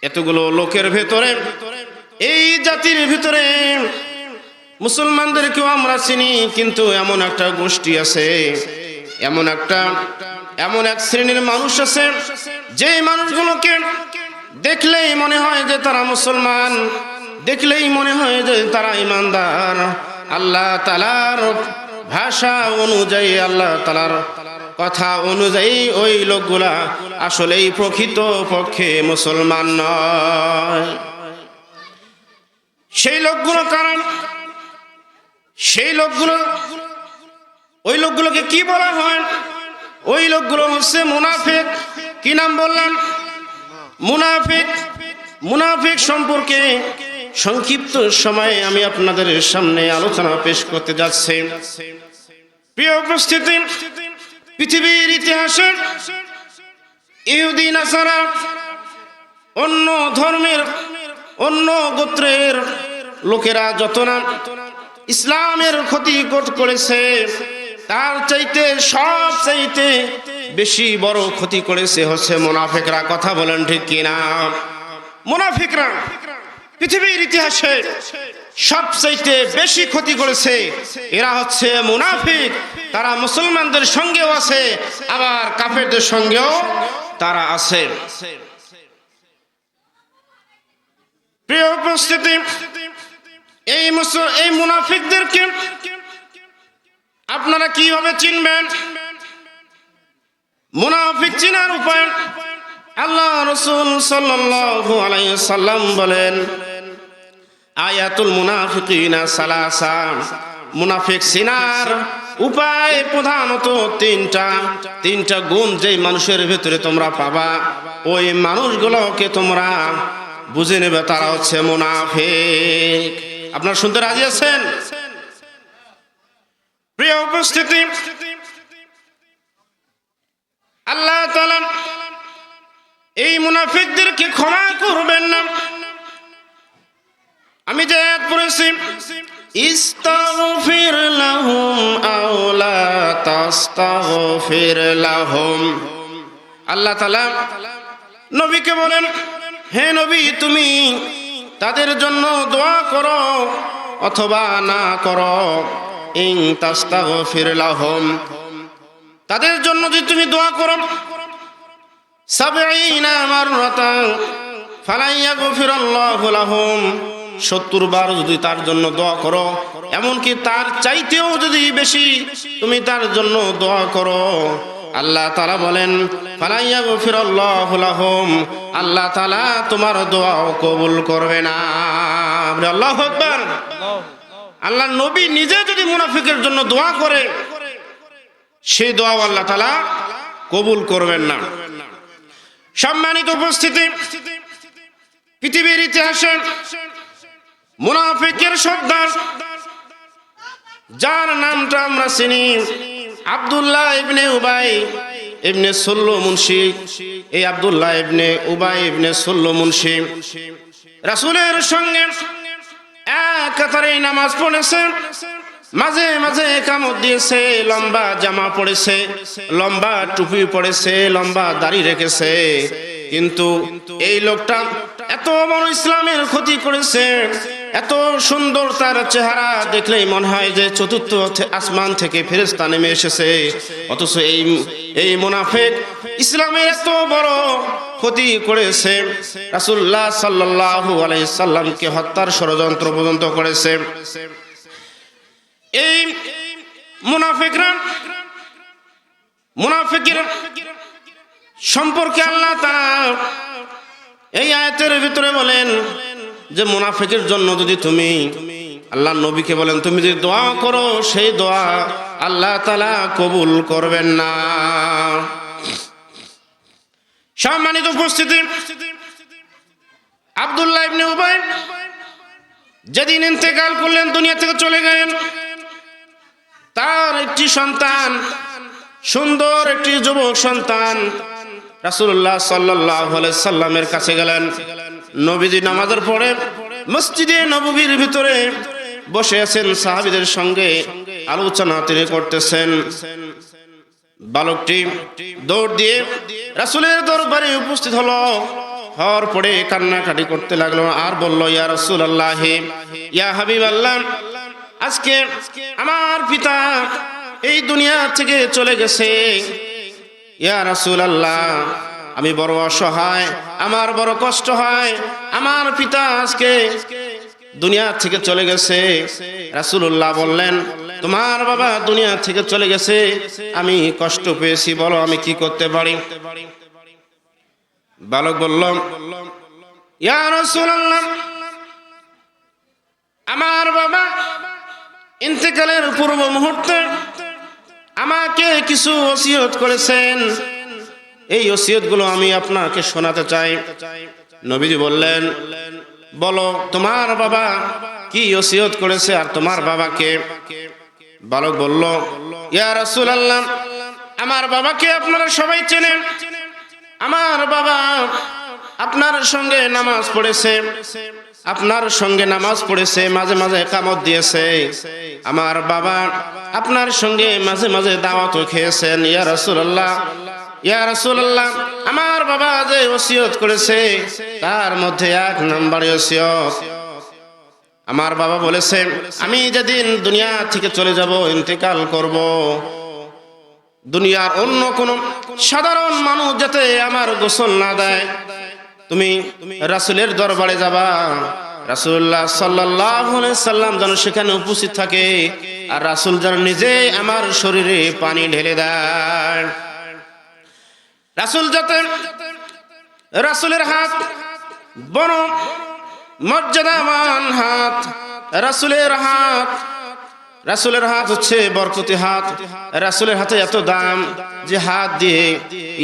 এতগুলো লোকের ভেতরে, এই জাতির ভিতরে মুসলমানদেরকেও আমরা চিনি, কিন্তু এমন একটা গোষ্ঠী আছে, এমন এক শ্রেণীর মানুষ আছে, যে মানুষগুলোকে দেখলেই মনে হয় যে তারা মুসলমান, দেখলেই মনে হয় যে তারা ঈমানদার। আল্লাহ তাআলার ভাষা অনুযায়ী, আল্লাহ তাআলার কথা অনুযায়ী ওই লোকগুলা আসলেই প্রকৃত পক্ষে মুসলমান নয়। সেই লোকগুলো কারণ, ওই লোকগুলোকে কি বলা হয়? ওই লোকগুলো হচ্ছে মুনাফিক। কি নাম বললেন? মুনাফিক। মুনাফিক সম্পর্কে সংক্ষিপ্ত সময়ে আমি আপনাদের সামনে আলোচনা পেশ করতে যাচ্ছি। প্রিয় উপস্থিতি, পৃথিবীর ইতিহাসে ইহুদি নাসারা, অন্য ধর্মের, অন্য গোত্রের লোকেরা যত না ইসলামের ক্ষতি করেছে, তার চাইতে সব চাইতে বেশি বড় ক্ষতি করেছে হচ্ছে মুনাফিকরা। কথা বলেন ঠিক কিনা? মুনাফিকরা পৃথিবীর ইতিহাসে সবচাইতে বেশি ক্ষতি করেছে। এরা হচ্ছে মুনাফিক। তারা মুসলমানদের সঙ্গেও আছে, আবার কাফেরদের সঙ্গেও তারা আছে। প্রিয় উপস্থিতি, এই মুনাফিকদেরকে আপনারা কিভাবে চিনবেন? মুনাফিক চিনার উপায় আল্লাহ রাসূল সাল্লাল্লাহু আলাইহি সাল্লাম বলেন, আয়াতুল মুনাফিকিনা সালাসা। মুনাফিক চিনার উপায় প্রধানত তিনটা গুণ যেই মানুষের ভিতরে তোমরা পাবা, ওই মানুষগুলোকে তোমরা বুঝে নেবে তারা হচ্ছে মুনাফিক। আপনারা শুনতে রাজি আছেন? প্রিয় উপস্থিতি, আল্লাহ তাআলা এই মুনাফিকদেরকে ক্ষমা করবেন না। আমি যে আয়াত পড়েছি, ইস্তাগফির লাহুম আও লা তাস্তাগফির লাহুম, আল্লাহ তাআলা নবীকে বলেন, হে নবী, তুমি তাদের জন্য দোয়া করো অথবা না করো। ইন তাস্তাগফির লাহুম, তাদের জন্য যদি তুমি দোয়া করো ৭০ মাররাতান ফালা ইয়াগফিরুল্লাহু লাহুম, ৭০ বার যদি তার জন্য দোয়া করো, এমনকি তার চাইতেও যদি বেশি তুমি তার জন্য দোয়া করো, আল্লাহ তাআলা বলেন ফালা ইয়াগফিরুল্লাহু লাহুম, আল্লাহ তাআলা তোমার দোয়াও কবুল করবে না। আল্লাহু আকবার। আল্লাহ নবী নিজে যদি মুনাফিকের জন্য দোয়া করে, সেই দোয়া আল্লাহ তাআলা কবুল করবেন না। সম্মানিত উপস্থিতি, পৃথিবীর ইতিহাসে মুনাফিকের সর্দার, যার নামটা আমরা চিনি, আব্দুল্লাহ ইবনে উবাই ইবনে সুল্লু মুনশি। এই আব্দুল্লাহ ইবনে উবাই ইবনে সুল্লু মুনশি রাসূলের সঙ্গে এক কাতারে নামাজ পড়েছে, মাঝে মাঝে ইকামত দিয়েছে, লম্বা জামা পড়েছে, লম্বা টুপি পড়েছে, লম্বা দাড়ি রেখেছে, কিন্তু এই লোকটা এত বড় ইসলামের ক্ষতি করেছে, এত সুন্দর তার চেহারা, দেখলেই মনে হয় যে চতুর্থ আসমান থেকে ফেরেশতা নেমে এসেছে। অথচ এই মুনাফিক ইসলামের এত বড় ক্ষতি করেছে, রাসূলুল্লাহ সাল্লাল্লাহু আলাইহি সাল্লামকে হত্যার ষড়যন্ত্র পর্যন্ত করেছে। এই মুনাফিকের সম্পর্কে আল্লাহ তাআলা এই আয়াতের ভিতরে বলেন যে মুনাফিকের জন্য যদি তুমি, আল্লাহ নবীকে বলেন, তুমি যদি দোয়া করো, সেই দোয়া আল্লাহ তাআলা কবুল করবেন না। সম্মানিত উপস্থিতি, আব্দুল্লাহ ইবনে উবাই যেদিন ইন্তেকাল করলেন, দুনিয়া থেকে চলে গেলেন, তার একটি সন্তান, সুন্দর একটি যুবক সন্তান রাসূলুল্লাহ সাল্লাল্লাহু আলাইহি সাল্লামের কাছে গেলেন। নবীজি নামাজের পরে মসজিদে নববীর ভিতরে বসে আছেন, সাহাবীদের সঙ্গে আলোচনা তিনি করতেছেন। বালকটি দৌড় দিয়ে রাসূলের দরবারে উপস্থিত হলো। হওয়ার পরে কান্নাকাটি করতে লাগলো আর বলল, ইয়া রাসূলুল্লাহ, ইয়া হাবিবাল্লাহ, আজকে আমার পিতা এই দুনিয়া থেকে চলে গেছে। ইয়া রাসূলুল্লাহ, আমি বড় অসহায়, আমার বড় কষ্ট হয়, আমার পিতা আজকে দুনিয়া থেকে চলে গেছে। রাসূলুল্লাহ বললেন, তোমার বাবা দুনিয়া থেকে চলে গেছে, আমি কষ্ট পেয়েছি, বলো আমি কি করতে পারি? বালক বলল, ইয়া রাসূলুল্লাহ, আমার বাবা ইন্তেকালের পূর্ব মুহূর্তে আমাকে কিছু ওসিয়ত করেছেন, এই ওসিয়তগুলো আমি আপনাকে শোনাতে চাই। নবীজি বললেন, বলো তোমার বাবা কি ওসিয়ত করেছে আর তোমার বাবাকে? বালক বলল, ইয়া রাসূলুল্লাহ, আমার বাবাকে আপনারা সবাই চেনেন। আমার বাবা আপনার সঙ্গে নামাজ পড়েছে, আপনার সঙ্গে নামাজ পড়েছে, মাঝে মাঝে ইকামত দিয়েছে। আমার বাবা আপনার সঙ্গে মাঝে মাঝে দাওয়াতও খেয়েছেন। ইয়া রাসূলুল্লাহ, ইয়া রাসূলুল্লাহ, আমার বাবা যে ওসিয়ত করেছে তার মধ্যে এক নম্বরে ওসিয়ত, আমার বাবা বলেছে আমি যেদিন দুনিয়া থেকে চলে যাব, ইন্তেকাল করব, দুনিয়ার অন্য কোন সাধারণ মানুষ যাতে আমার গোসল না দেয়, তুমি রাসূলের দরবারে যাবা, রাসূলুল্লাহ সাল্লাল্লাহু আলাইহি সাল্লাম যেন সেখানে উপস্থিত থাকে, আর রাসূল যেন নিজে আমার শরীরে পানি ঢেলে দেয়। রাসূল যাতে, রাসূলের হাত বড় মর্যাদাবান হাত, রাসূলের হাত, রাসূলের হাত হচ্ছে বরকতি হাত। রাসূলের হাতে এত দাম যে হাত দিয়ে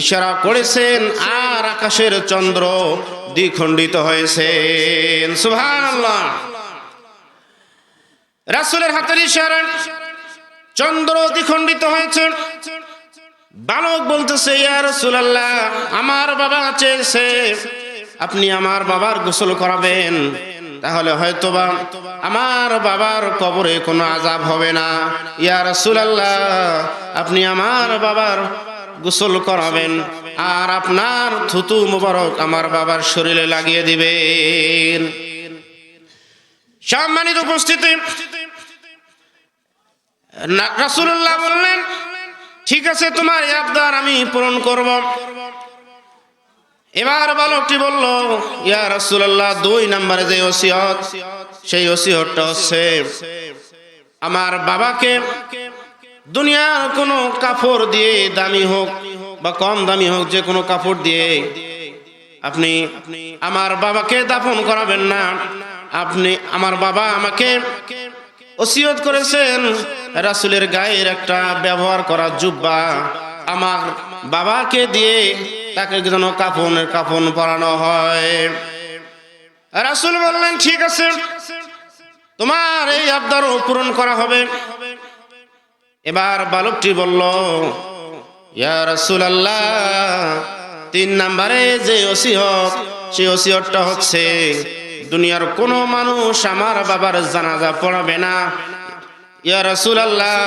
ইশারা করেছেন আর আকাশের চন্দ্র দ্বিখণ্ডিত হয়েছে। সুবহানাল্লাহ। রাসূলের হাতের ইশারায় চন্দ্র দ্বিখণ্ডিত হয়েছে। বালক বলতেছে, ইয়া রাসূলুল্লাহ, আমার বাবা চেয়েছে আপনি আমার বাবার গোসল করাবেন, তাহলে হয়তোবা আমার বাবার কবরে কোনো আযাব হবে না। ইয়া রাসূলুল্লাহ, আপনি আমার বাবার গোসল করাবেন আর আপনার থুতু মুবারক আমার বাবার শরীরে লাগিয়ে দিবেন। সম্মানিত উপস্থিতি, রাসূলুল্লাহ বললেন, ঠিক আছে, তোমার এই আবদার আমি পূরণ করব। এবার বালকটি বলল, ইয়া রাসূলুল্লাহ, 2 নম্বরে যে ওসিয়ত, সেই ওসিয়তটা হচ্ছে আমার বাবাকে দুনিয়ার কোনো কাপড় দিয়ে, দামি হোক বা কম দামি হোক, যে কোনো কাপড় দিয়ে আপনি আমার বাবাকে দাফন করাবেন না। আপনি, আমার বাবা আমাকে ওসিয়ত করেছেন রাসূলের গায়ের একটা ব্যবহার করা জুব্বা আমার বাবাকে দিয়ে তাকে যেন কাফন পরানো হয়। রাসূল বললেন, ঠিক আছে, তোমার এই আবদার পূরণ করা হবে। এবার বালকটি বলল, ইয়া রাসূলুল্লাহ, 3 নম্বরে যে ওসিয়ত, সেই ওসিয়তটা হচ্ছে দুনিয়ার কোনো মানুষ আমার বাবার জানাজা পড়াবে না। ইয়া রাসূলুল্লাহ,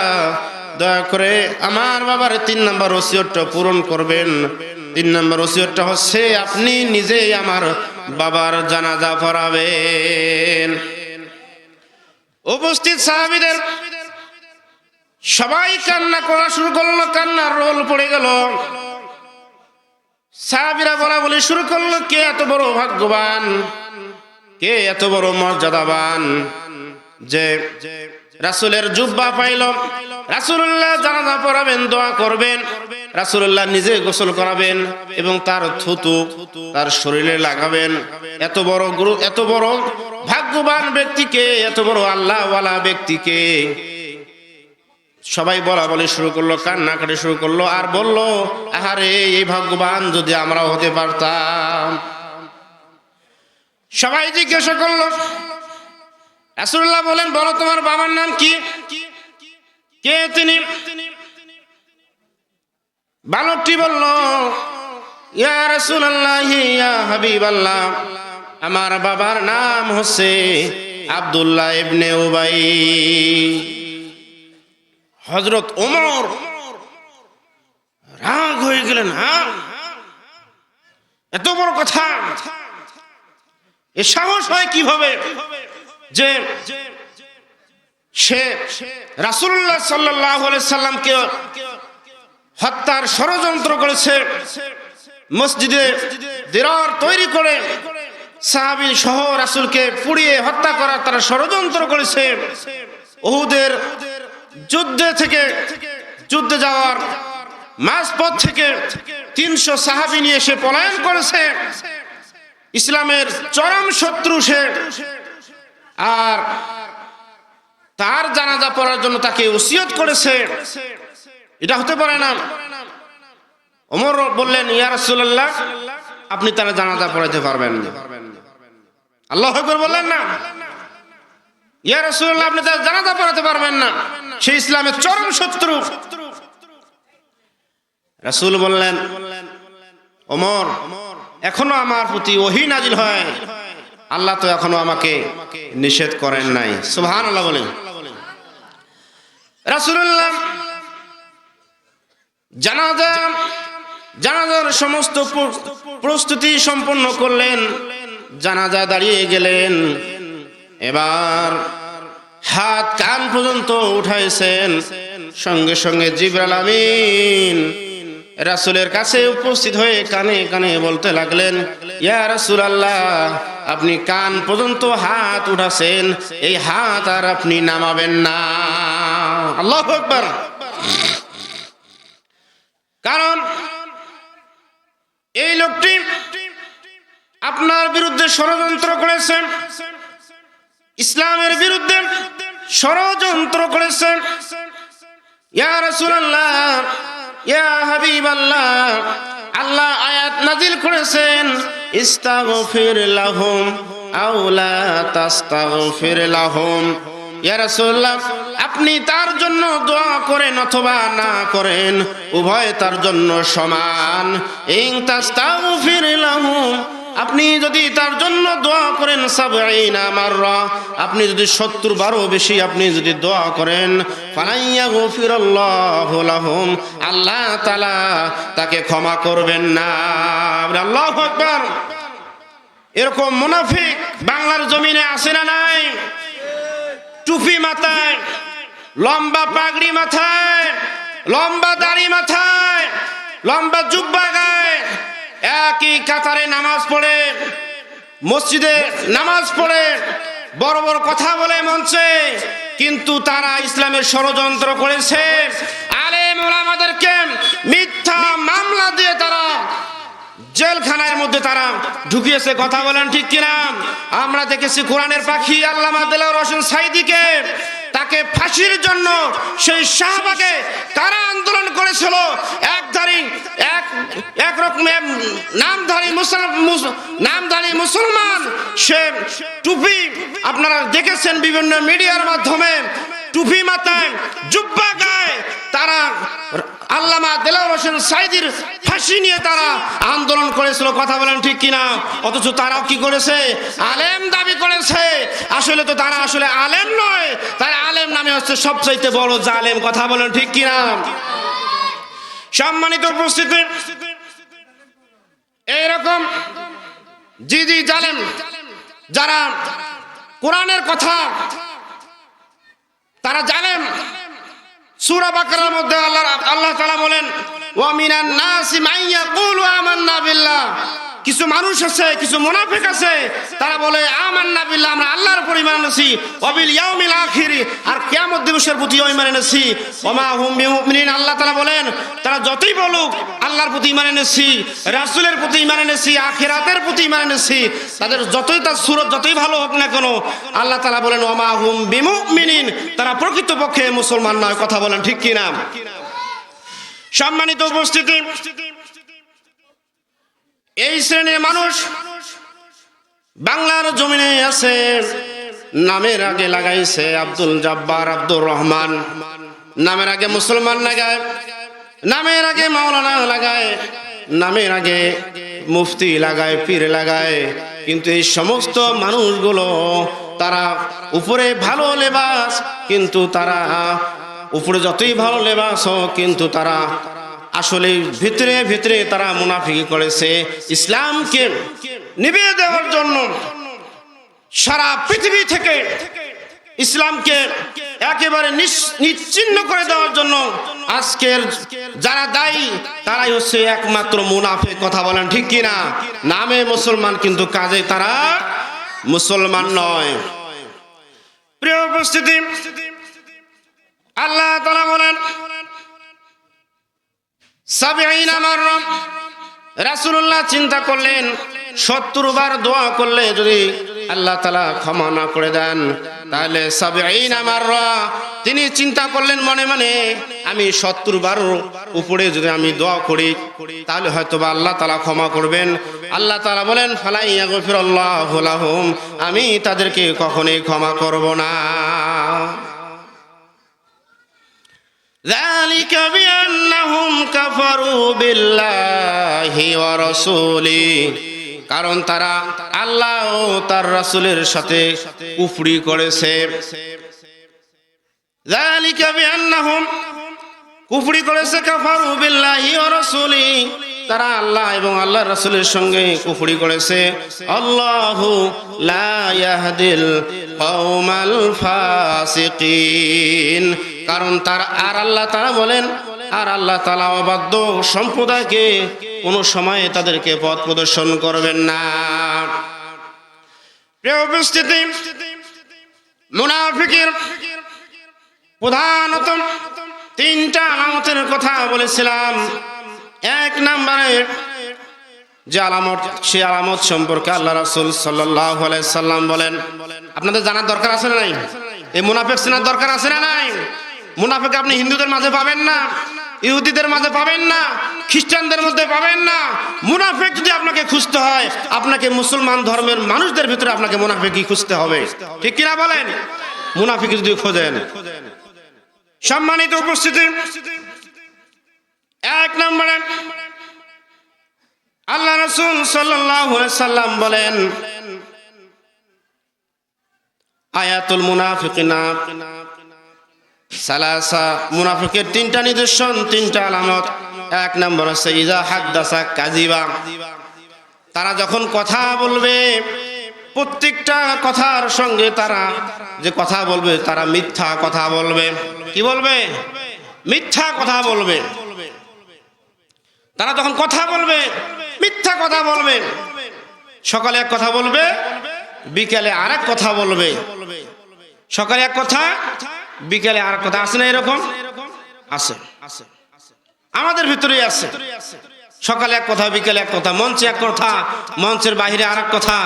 দয়া করে আমার বাবার 3 নম্বর ওসিয়তটা পূরণ করবেন। 3 নম্বর ওসিয়তটা হচ্ছে আপনি নিজেই আমার বাবার জানাজা পড়াবেন। উপস্থিত সাহাবীদের সবাই কান্না করা শুরু করলো, কান্নার রোল পড়ে গেল। সাহাবীরা বলা বলি শুরু করলো, কে এত বড় ভাগ্যবান, কে এত বড় মর্যাদাবান যে রাসূলের জুব্বা পাইল। রাসূলুল্লাহ জানাজা পড়াবেন, দোয়া করবেন, রাসূলুল্লাহ নিজে গোসল করাবেন এবং তার থুতু তার শরীরে লাগাবেন। এত বড় ভাগ্যবান ব্যক্তিকে, এত বড় আল্লাহওয়ালা ব্যক্তিকে সবাই বলা বলি শুরু করলো, কান্নাকাটি শুরু করলো আর বলল, আহারে, এই ভাগ্যবান যদি আমরাও হতে পারতাম। সবাই জিজ্ঞাসা করলো, রাসূলুল্লাহ বলেন, বলো তোমার বাবার নাম কি, কে তিনি? বালকটি বলল, ইয়া রাসূলুল্লাহ, ইয়া হাবিবাল্লাহ, আমার বাবার নাম হচ্ছে আব্দুল্লাহ ইবনে উবাই। হযরত ওমর রাগ হয়ে গেলেন। হ্যাঁ, এত বড় কথা, এ সাহস হয় কিভাবে যে সে রাসূলুল্লাহ সাল্লাল্লাহু আলাইহি সাল্লামকে হত্যার ষড়যন্ত্র করেছে, মসজিদে দিরার তৈরি করে সাহাবী সহ রাসূলকে পুড়িয়ে হত্যা করার তারা ষড়যন্ত্র করেছে। উহুদের যুদ্ধে যাওয়ার মাঝপথ থেকে 300 সাহাবী নিয়ে সে পলায়ন করেছে। ইসলামের চরম শত্রু সে, আর তার জানাজা পড়ার জন্য তাকে ওসিয়ত করেছে। এটা হতে পারে না। ওমর বললেন, ইয়া রাসূলুল্লাহ, আপনি তার জানাজা পড়াতে পারবেন না। আল্লাহু আকবার বললেন না, ইয়া রাসূলুল্লাহ, আপনি তার জানাজা পড়াতে পারবেন না, সে ইসলামের চরম শত্রু। রাসূল বললেন, ওমর, এখনো আমার প্রতি ওহী নাজিল হয়, আল্লাহ তো এখনো আমাকে নিষেধ করেন নাই। সুবহানাল্লাহ বলেন। রাসূলুল্লাহ জানাজার সমস্ত প্রস্তুতি সম্পন্ন করলেন, জানাজা দাঁড়িয়ে গেলেন। এবার হাত কান পর্যন্ত উঠাইছেন। সঙ্গে সঙ্গে জিবরাইল আমিন রাসূলের কাছে উপস্থিত হয়ে কানে কানে বলতে লাগলেন, ইয়া রাসূলুল্লাহ, আপনি কান পর্যন্ত হাত উঠাছেন, এই হাত আর আপনি নামাবেন না। আল্লাহু আকবার। কারণ এই লোকটি আপনার বিরুদ্ধে ষড়যন্ত্র করেছেন, ইসলামের বিরুদ্ধে ষড়যন্ত্র করেছেন। ইয়া রাসূলুল্লাহ, ইয়া হাবিবাল্লাহ, আল্লাহ আয়াত নাজিল করেছেন, ইস্তাগফির লাহুম আও লা তাস্তাগফির লাহুম। ইয়া রাসূলুল্লাহ, আপনি তার জন্য দোয়া করেন অথবা না করেন, উভয় তার জন্য সমান। ইন তাস্তাগফির লাহুম, আপনি যদি তার জন্য দোয়া করেন ৭০ মাররা, আপনি যদি ৭০ বারও বেশি আপনি যদি দোয়া করেন, ফালাইয়াগফিরাল্লাহু লাহুম, আল্লাহ তাআলা তাকে ক্ষমা করবেন না। আল্লাহু আকবার। এরকম মুনাফিক বাংলার জমিনে আছে না নাই? টুপি মাথায়, লম্বা পাগড়ি মাথায়, লম্বা দাড়ি মাথায়, লম্বা জুব্বা গায়ে, একই কাতারে নামাজ পড়ে, মসজিদে নামাজ পড়ে, বড় বড় কথা বলে মঞ্চে, কিন্তু তারা ইসলামের ষড়যন্ত্র করেছে। আলেম ওলামাদেরকে মিথ্যা মামলা দিয়ে তারা জেলখানার মধ্যে তারা ঢুকিয়েছে। কথা বলেন ঠিক কিনা? আমরা দেখেছি কোরআনের পাখি আল্লামা দেলোয়ার হোসেন সাঈদীকে, তাকে ফাঁসির জন্য সেই সাহাবাকে কারা আন্দোলন করেছিল। এক রকমের নামধারী মুসলমান, সে টুপি, আপনারা দেখেছেন বিভিন্ন মিডিয়ার মাধ্যমে, টুপি মাথায়, জুব্বা গায়ে, তারা আল্লামা দেলোয়ার হোসেন সাঈদীর ফাঁসি নিয়ে তারা আন্দোলন করেছিল। কথা বলেন ঠিক কিনা? অথচ তারাও কি করেছে? আলেম দাবি করেছে। আসলে তো তারা আসলে আলেম নয়, তারা আলেম নামে হচ্ছে সবচাইতে বড় জালেম। কথা বলেন ঠিক কিনা? সম্মানিত উপস্থিতি, এইরকম জি জালেম যারা কোরআনের কথা, তারা জালেম। সূরা বাকারার মধ্যে আল্লাহ তাআলা বলেন, ওয়া মিনান নাসি মান ইয়াকুলু আমান্না বিল্লাহ, কিছু মানুষ আছে, কিছু মুনাফিক আছে, তারা বলে আমান্না বিল্লাহ, আমরা আল্লাহর উপর ঈমান এনেছি, ওয়া বিল ইয়াউমিল আখির, আর কিয়ামত দিবসের প্রতি ঈমান এনেছি, ওয়া মা হুম বিমুমিনিন। আল্লাহ তাআলা বলেন, তারা যতই বলুক আল্লাহর প্রতি ঈমান এনেছি, রাসূলের প্রতি ঈমান এনেছি, আখিরাতের প্রতি ঈমান এনেছি, তাদের যতই তার সুরত যতই ভালো হোক না কেন, আল্লাহ তাআলা বলেন ওয়া মা হুম বিমুমিনিন, তারা প্রকৃতপক্ষে মুসলমান নয়। কথা বলেন ঠিক কিনা? সম্মানিত উপস্থিতি, এই শ্রেণীর মানুষ বাংলার জমিনে আছে। নামের আগে লাগাইছে আব্দুল জব্বার, আব্দুর রহমান, নামের আগে মুসলমান লাগায়, নামের আগে মাওলানা লাগায়, নামের আগে মুফতি লাগায়, পীর লাগায়। কিন্তু এই সমস্ত মানুষগুলো, তারা উপরে ভালো লেবাস, কিন্তু তারা উপরে যতই ভালো লেবাস হোক, কিন্তু তারা আসলে ভিতরে ভিতরে তারা মুনাফিকি করেছে। ইসলামকে নিভিয়ে দেওয়ার জন্য, সারা পৃথিবী থেকে ইসলামকে একেবারে নিশ্চিহ্ন করে দেওয়ার জন্য আজকের যারা দায়ী তারাই হচ্ছে একমাত্র মুনাফিক। কথা বলেন ঠিক কিনা? নামে মুসলমান কিন্তু কাজে তারা মুসলমান নয়। প্রিয় উপস্থিতি, আল্লাহ তাআলা বলেন 70 মাররা, রাসূলুল্লাহ চিন্তা করলেন 70 বার দোয়া করলে যদি আল্লাহ তাআলা ক্ষমা না করে দেন তাহলে 70 মাররা, তিনি চিন্তা করলেন মনে মনে আমি 70 বার উপরে যদি আমি দোয়া করি তাহলে হয়তোবা আল্লাহ তাআলা ক্ষমা করবেন। আল্লাহ তাআলা বলেন ফালা ইয়াগফিরুল্লাহু লাহুম, আমি তাদেরকে কখনোই ক্ষমা করব না। ذلك بأنهم كفروا بالله ورسوله, কারণ তারা আল্লাহ ও তার রাসূলের সাথে কুফরি করেছে। ذلك بأنهم কুফরি করেছে, কাফারু বিল্লাহি ওয়া রাসূলি, তারা আল্লাহ এবং আল্লাহর রাসূলের সঙ্গে কুফরি করেছে। আল্লাহু লা ইয়াহদিল কওমাল ফাসিকিন, কারণ তার আর আল্লাহ তাআলা বলেন আর আল্লাহ তাআলা অবাধ্য সম্প্রদায়কে কোনো সময়ে তাদেরকে পথ প্রদর্শন করবেন না। প্রিয় উপস্থিতি, মুনাফিকের প্রধানত 3টা আলামতের কথা বলেছিলাম। 1 নম্বরে যে আলামত, সেই আলামত সম্পর্কে আল্লাহ রাসূল সাল্লাল্লাহু আলাইহি সাল্লাম বলেন, আপনাদের জানার দরকার আছে না নাই? এই মুনাফিক চেনার দরকার আছে না নাই? মুনাফিক আপনি হিন্দুদের মাঝে পাবেন না, ইহুদিদের মাঝে পাবেন না, খ্রিস্টানদের মধ্যে পাবেন না। মুনাফিক যদি আপনাকে খুঁজতে হয়, আপনাকে মুসলমান ধর্মের মানুষদের ভিতরে আপনাকে মুনাফিকই খুঁজতে হবে, ঠিক কিনা বলেন? মুনাফিক যদি খোঁজেন। সম্মানিত উপস্থিতি, 1 নম্বরে আল্লাহ রাসূল সাল্লাল্লাহু আলাইহি সাল্লাম বলেন আয়াতুল মুনাফিকিনা সালাসা, মুনাফিকের 3টা নিদর্শন, 3টা আলামত। 1 নম্বর হচ্ছে ইযা হাদাসা কাযিবা, তারা যখন কথা বলবে প্রত্যেকটা কথার সঙ্গে তারা যে কথা বলবে তারা মিথ্যা কথা বলবে। কি বলবে? মিথ্যা কথা বলবে। তারা যখন কথা বলবে মিথ্যা কথা বলবে। সকালে এক কথা বলবে, বিকেলে আরেক কথা বলবে। সকালে এক কথা, বিকেলে আরেক কথা। আছে না এরকম? আছে, আমাদের ভিতরেই আছে। সকালে এক কথা, বিকেলে এক কথা, মঞ্চে এক কথা, মঞ্চের বাইরে আরেক কথা,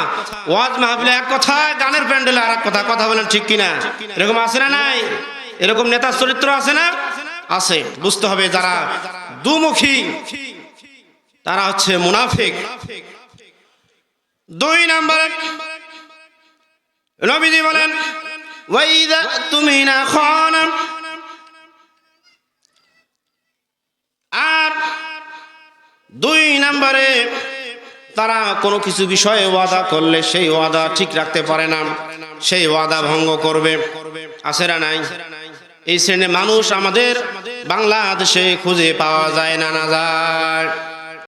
ওয়াজ মাহফিলে এক কথা, গানের প্যান্ডেলে আরেক কথা। কথা বলেন ঠিক কিনা? এরকম আছে না নাই? এরকম নেতার চরিত্র আছে না? আছে। বুঝতে হবে যারা দুমুখী তারা হচ্ছে মুনাফিক। 2 নম্বরে নবীজি বলেন ওয়াইদা তুমিনা খানা, আর 2 নম্বরে তারা কোনো কিছু বিষয়ে ওয়াদা করলে সেই ওয়াদা ঠিক রাখতে পারে না, সেই ওয়াদা ভঙ্গ করবে। আছে না নাই? এই শ্রেণীর মানুষ আমাদের বাংলাদেশে খুঁজে পাওয়া যায় না, না যায়।